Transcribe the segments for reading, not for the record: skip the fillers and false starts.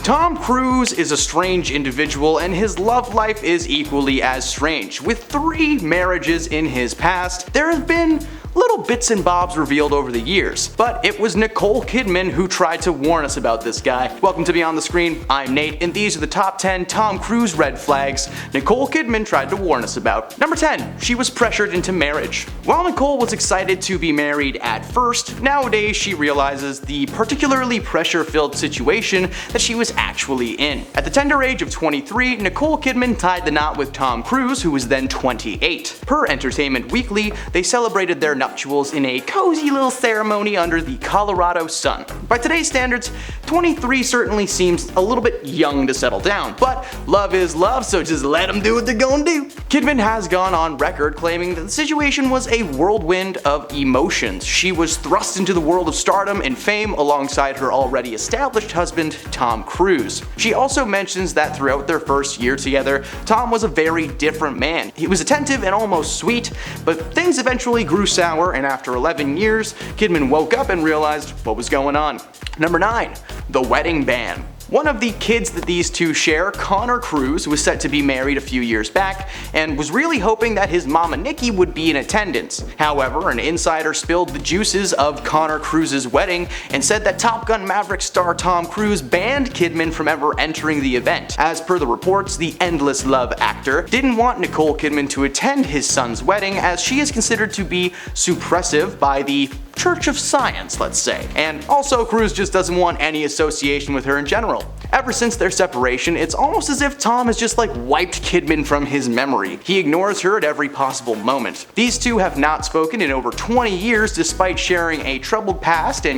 Tom Cruise is a strange individual, and his love life is equally as strange. With 3 marriages in his past, there have been little bits and bobs revealed over the years, but it was Nicole Kidman who tried to warn us about this guy. Welcome to Beyond the Screen, I'm Nate, and these are the top 10 Tom Cruise red flags Nicole Kidman tried to warn us about. Number 10. She was pressured into marriage. While Nicole was excited to be married at first, nowadays she realizes the particularly pressure-filled situation that she was actually in. At the tender age of 23, Nicole Kidman tied the knot with Tom Cruise, who was then 28. Per Entertainment Weekly, they celebrated their nuptials in a cozy little ceremony under the Colorado sun. By today's standards, 23 certainly seems a little bit young to settle down, but love is love, so just let them do what they're gonna do. Kidman has gone on record claiming that the situation was a whirlwind of emotions. She was thrust into the world of stardom and fame alongside her already established husband, Tom Cruise. She also mentions that throughout their first year together, Tom was a very different man. He was attentive and almost sweet, but things eventually grew sour, and after 11 years, Kidman woke up and realized what was going on. Number 9. The wedding ban. One of the kids that these two share, Connor Cruise, was set to be married a few years back and was really hoping that his mama Nikki would be in attendance. However, an insider spilled the juices of Connor Cruise's wedding and said that Top Gun Maverick star Tom Cruise banned Kidman from ever entering the event. As per the reports, the Endless Love actor didn't want Nicole Kidman to attend his son's wedding, as she is considered to be suppressive by the Church of Science, let's say. And also, Cruise just doesn't want any association with her in general. Ever since their separation, it's almost as if Tom has just wiped Kidman from his memory. He ignores her at every possible moment. These two have not spoken in over 20 years despite sharing a troubled past and,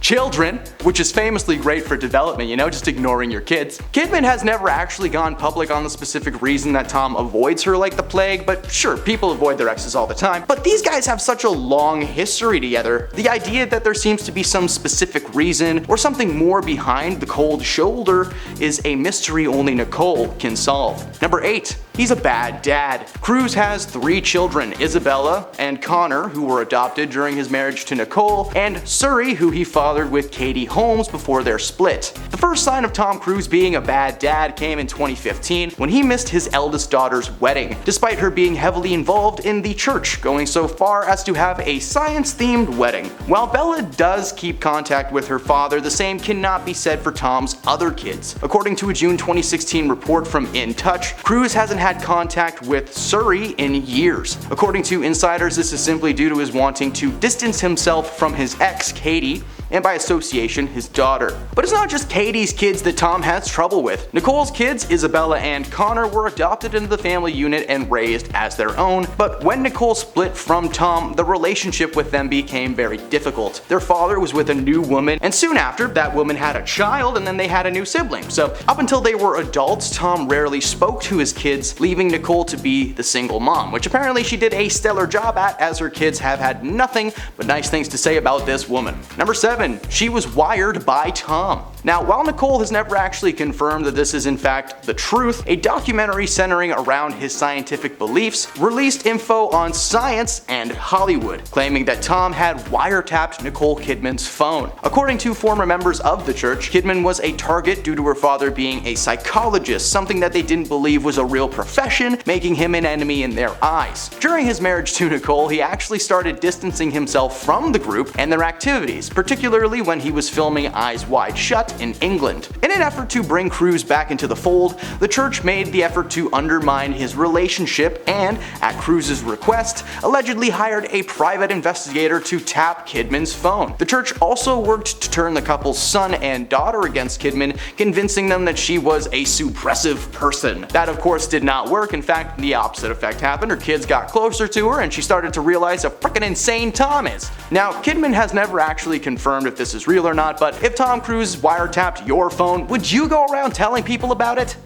children, which is famously great for development, just ignoring your kids. Kidman has never actually gone public on the specific reason that Tom avoids her like the plague, but sure, people avoid their exes all the time. But these guys have such a long history together. The idea that there seems to be some specific reason or something more behind the cold shoulder is a mystery only Nicole can solve. Number 8. He's a bad dad. Cruise has 3 children, Isabella and Connor, who were adopted during his marriage to Nicole, and Suri, who he fathered with Katie Holmes before their split. The first sign of Tom Cruise being a bad dad came in 2015 when he missed his eldest daughter's wedding, despite her being heavily involved in the church, going so far as to have a science-themed wedding. While Bella does keep contact with her father, the same cannot be said for Tom's other kids. According to a June 2016 report from In Touch, Cruise hasn't had contact with Suri in years. According to insiders, this is simply due to his wanting to distance himself from his ex, Katie, and by association, his daughter. But it's not just Katie's kids that Tom has trouble with. Nicole's kids, Isabella and Connor, were adopted into the family unit and raised as their own, but when Nicole split from Tom, the relationship with them became very difficult. Their father was with a new woman, and soon after, that woman had a child, and then they had a new sibling. So up until they were adults, Tom rarely spoke to his kids, leaving Nicole to be the single mom, which apparently she did a stellar job at, as her kids have had nothing but nice things to say about this woman. Number 7. She was wired by Tom. Now, while Nicole has never actually confirmed that this is in fact the truth, a documentary centering around his scientific beliefs released info on Science and Hollywood, claiming that Tom had wiretapped Nicole Kidman's phone. According to former members of the church, Kidman was a target due to her father being a psychologist, something that they didn't believe was a real profession, making him an enemy in their eyes. During his marriage to Nicole, he actually started distancing himself from the group and their activities, particularly when he was filming Eyes Wide Shut in England. In an effort to bring Cruise back into the fold, the church made the effort to undermine his relationship and, at Cruise's request, allegedly hired a private investigator to tap Kidman's phone. The church also worked to turn the couple's son and daughter against Kidman, convincing them that she was a suppressive person. That of course did not work. In fact, the opposite effect happened. Her kids got closer to her and she started to realize how frickin' insane Tom is. Now, Kidman has never actually confirmed if this is real or not, but if Tom Cruise wiretapped your phone, would you go around telling people about it?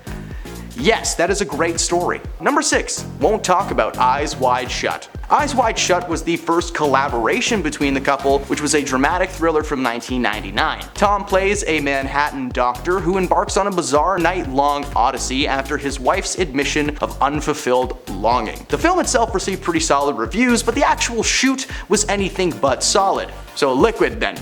Yes, that is a great story. Number 6. Won't talk about Eyes Wide Shut. Eyes Wide Shut was the first collaboration between the couple, which was a dramatic thriller from 1999. Tom plays a Manhattan doctor who embarks on a bizarre night-long odyssey after his wife's admission of unfulfilled longing. The film itself received pretty solid reviews, but the actual shoot was anything but solid. So liquid then.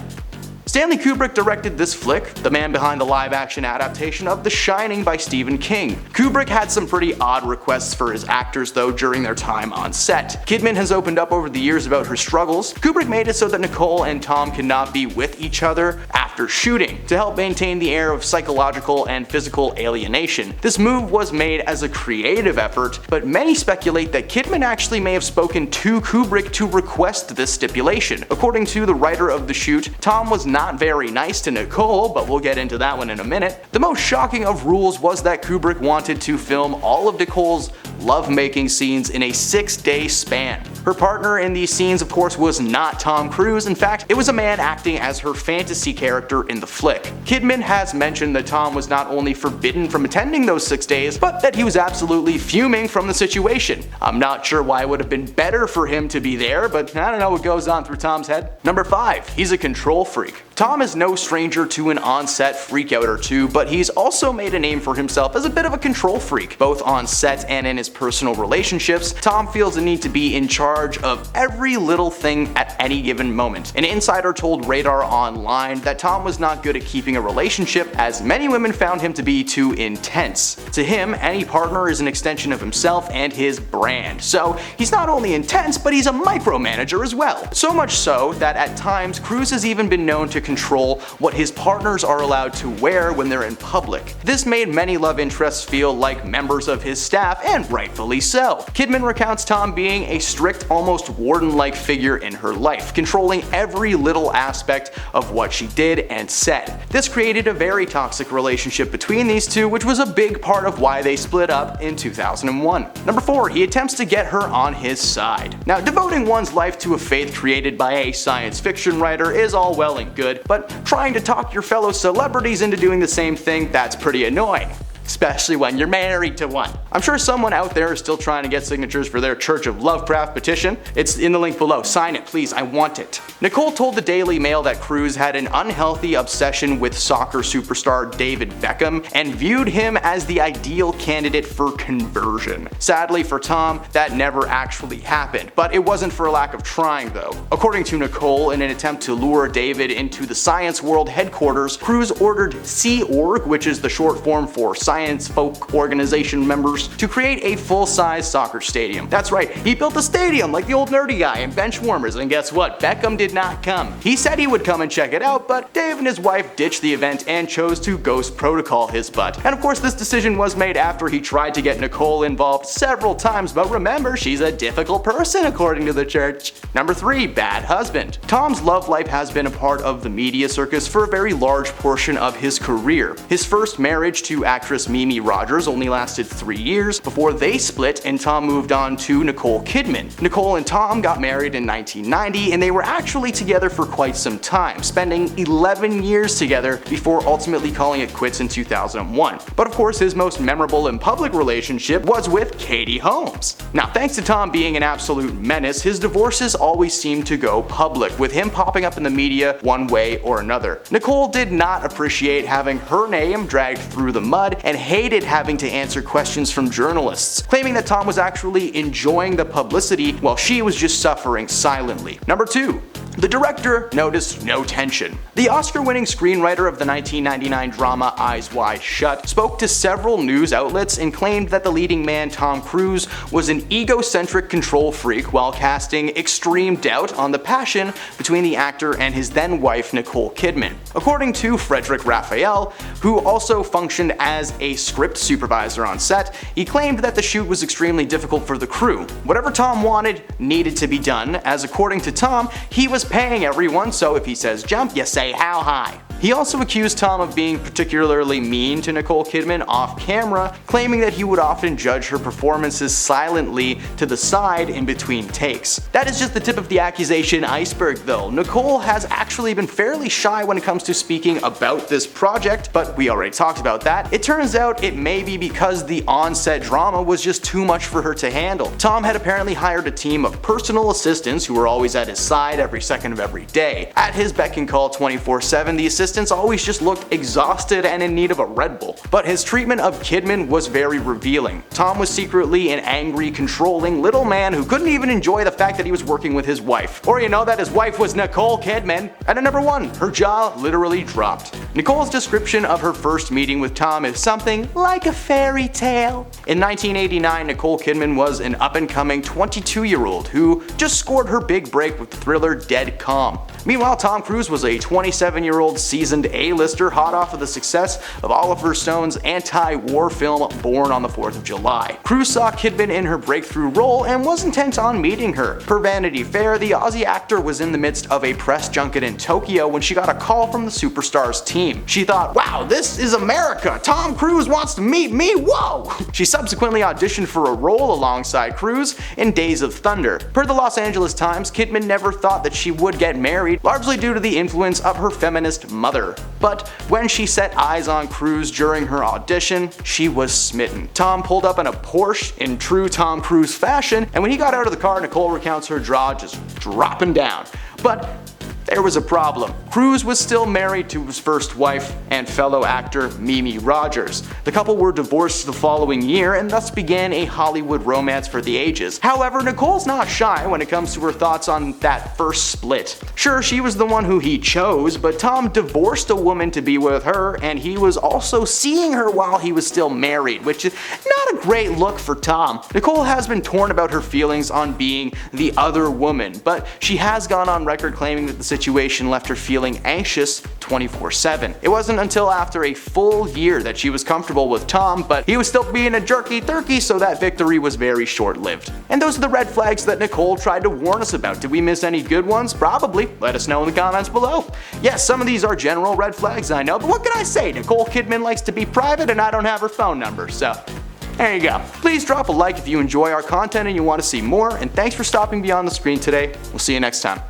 Stanley Kubrick directed this flick, the man behind the live-action adaptation of The Shining by Stephen King. Kubrick had some pretty odd requests for his actors though during their time on set. Kidman has opened up over the years about her struggles. Kubrick made it so that Nicole and Tom could not be with each other after shooting, to help maintain the air of psychological and physical alienation. This move was made as a creative effort, but many speculate that Kidman actually may have spoken to Kubrick to request this stipulation. According to the writer of the shoot, Tom was not very nice to Nicole, but we'll get into that one in a minute. The most shocking of rules was that Kubrick wanted to film all of Nicole's love-making scenes in a 6-day span. Her partner in these scenes, of course, was not Tom Cruise. In fact, it was a man acting as her fantasy character in the flick. Kidman has mentioned that Tom was not only forbidden from attending those 6 days, but that he was absolutely fuming from the situation. I'm not sure why it would have been better for him to be there, but I don't know what goes on through Tom's head. Number 5. He's a control freak. Tom is no stranger to an on-set freakout or two, but he's also made a name for himself as a bit of a control freak. Both on set and in his personal relationships, Tom feels the need to be in charge of every little thing at any given moment. An insider told Radar Online that Tom was not good at keeping a relationship, as many women found him to be too intense. To him, any partner is an extension of himself and his brand. So he's not only intense, but he's a micromanager as well. So much so that at times, Cruise has even been known to control what his partners are allowed to wear when they're in public. This made many love interests feel like members of his staff, and rightfully so. Kidman recounts Tom being a strict, almost warden-like figure in her life, controlling every little aspect of what she did and said. This created a very toxic relationship between these two, which was a big part of why they split up in 2001. Number 4. He attempts to get her on his side. Now, devoting one's life to a faith created by a science fiction writer is all well and good, but trying to talk your fellow celebrities into doing the same thing, that's pretty annoying. Especially when you're married to one. I'm sure someone out there is still trying to get signatures for their Church of Lovecraft petition. It's in the link below. Sign it, please. I want it. Nicole told the Daily Mail that Cruise had an unhealthy obsession with soccer superstar David Beckham and viewed him as the ideal candidate for conversion. Sadly for Tom, that never actually happened, but it wasn't for a lack of trying though. According to Nicole, in an attempt to lure David into the Science World headquarters, Cruise ordered Sea Org, which is the short form for Science Folk Organization members, to create a full-size soccer stadium. That's right, he built a stadium like the old nerdy guy in Benchwarmers, and guess what? Beckham did not come. He said he would come and check it out, but Dave and his wife ditched the event and chose to ghost protocol his butt. And of course this decision was made after he tried to get Nicole involved several times, but remember, she's a difficult person according to the church. Number 3. Bad husband. Tom's love life has been a part of the media circus for a very large portion of his career. His first marriage to actress Mimi Rogers only lasted 3 years before they split and Tom moved on to Nicole Kidman. Nicole and Tom got married in 1990 and they were actually together for quite some time, spending 11 years together before ultimately calling it quits in 2001. But of course his most memorable and public relationship was with Katie Holmes. Now thanks to Tom being an absolute menace, his divorces always seemed to go public, with him popping up in the media one way or another. Nicole did not appreciate having her name dragged through the mud and hated having to answer questions from journalists, claiming that Tom was actually enjoying the publicity while she was just suffering silently. Number 2. The director noticed no tension. The Oscar-winning screenwriter of the 1999 drama Eyes Wide Shut spoke to several news outlets and claimed that the leading man Tom Cruise was an egocentric control freak while casting extreme doubt on the passion between the actor and his then-wife Nicole Kidman. According to Frederick Raphael, who also functioned as a script supervisor on set, he claimed that the shoot was extremely difficult for the crew. Whatever Tom wanted needed to be done, as according to Tom, he was paying everyone, so if he says jump, you say how high. He also accused Tom of being particularly mean to Nicole Kidman off camera, claiming that he would often judge her performances silently to the side in between takes. That is just the tip of the accusation iceberg though. Nicole has actually been fairly shy when it comes to speaking about this project, but we already talked about that. It turns out it may be because the on-set drama was just too much for her to handle. Tom had apparently hired a team of personal assistants who were always at his side every second of every day. At his beck and call 24/7, the assistants distance always just looked exhausted and in need of a Red Bull. But his treatment of Kidman was very revealing. Tom was secretly an angry, controlling little man who couldn't even enjoy the fact that he was working with his wife. Or you know that his wife was Nicole Kidman. And at number 1, her jaw literally dropped. Nicole's description of her first meeting with Tom is something like a fairy tale. In 1989, Nicole Kidman was an up-and-coming 22-year-old who just scored her big break with the thriller Dead Calm. Meanwhile, Tom Cruise was a 27-year-old seasoned A-lister hot off of the success of Oliver Stone's anti-war film Born on the 4th of July. Cruise saw Kidman in her breakthrough role and was intent on meeting her. Per Vanity Fair, the Aussie actor was in the midst of a press junket in Tokyo when she got a call from the superstar's team. She thought, wow, this is America! Tom Cruise wants to meet me, whoa! She subsequently auditioned for a role alongside Cruise in Days of Thunder. Per the Los Angeles Times, Kidman never thought that she would get married, largely due to the influence of her feminist mother. But when she set eyes on Cruise during her audition, she was smitten. Tom pulled up in a Porsche in true Tom Cruise fashion, and when he got out of the car, Nicole recounts her jaw just dropping down. But there was a problem. Cruise was still married to his first wife and fellow actor Mimi Rogers. The couple were divorced the following year and thus began a Hollywood romance for the ages. However, Nicole's not shy when it comes to her thoughts on that first split. Sure, she was the one who he chose, but Tom divorced a woman to be with her, and he was also seeing her while he was still married, which is not a great look for Tom. Nicole has been torn about her feelings on being the other woman, but she has gone on record claiming that the situation left her feeling anxious 24/7. It wasn't until after a full year that she was comfortable with Tom, but he was still being a jerky turkey, so that victory was very short-lived. And those are the red flags that Nicole tried to warn us about. Did we miss any good ones? Probably. Let us know in the comments below. Yes, some of these are general red flags, I know, but what can I say? Nicole Kidman likes to be private and I don't have her phone number, so there you go. Please drop a like if you enjoy our content and you want to see more, and thanks for stopping beyond the screen today. We'll see you next time.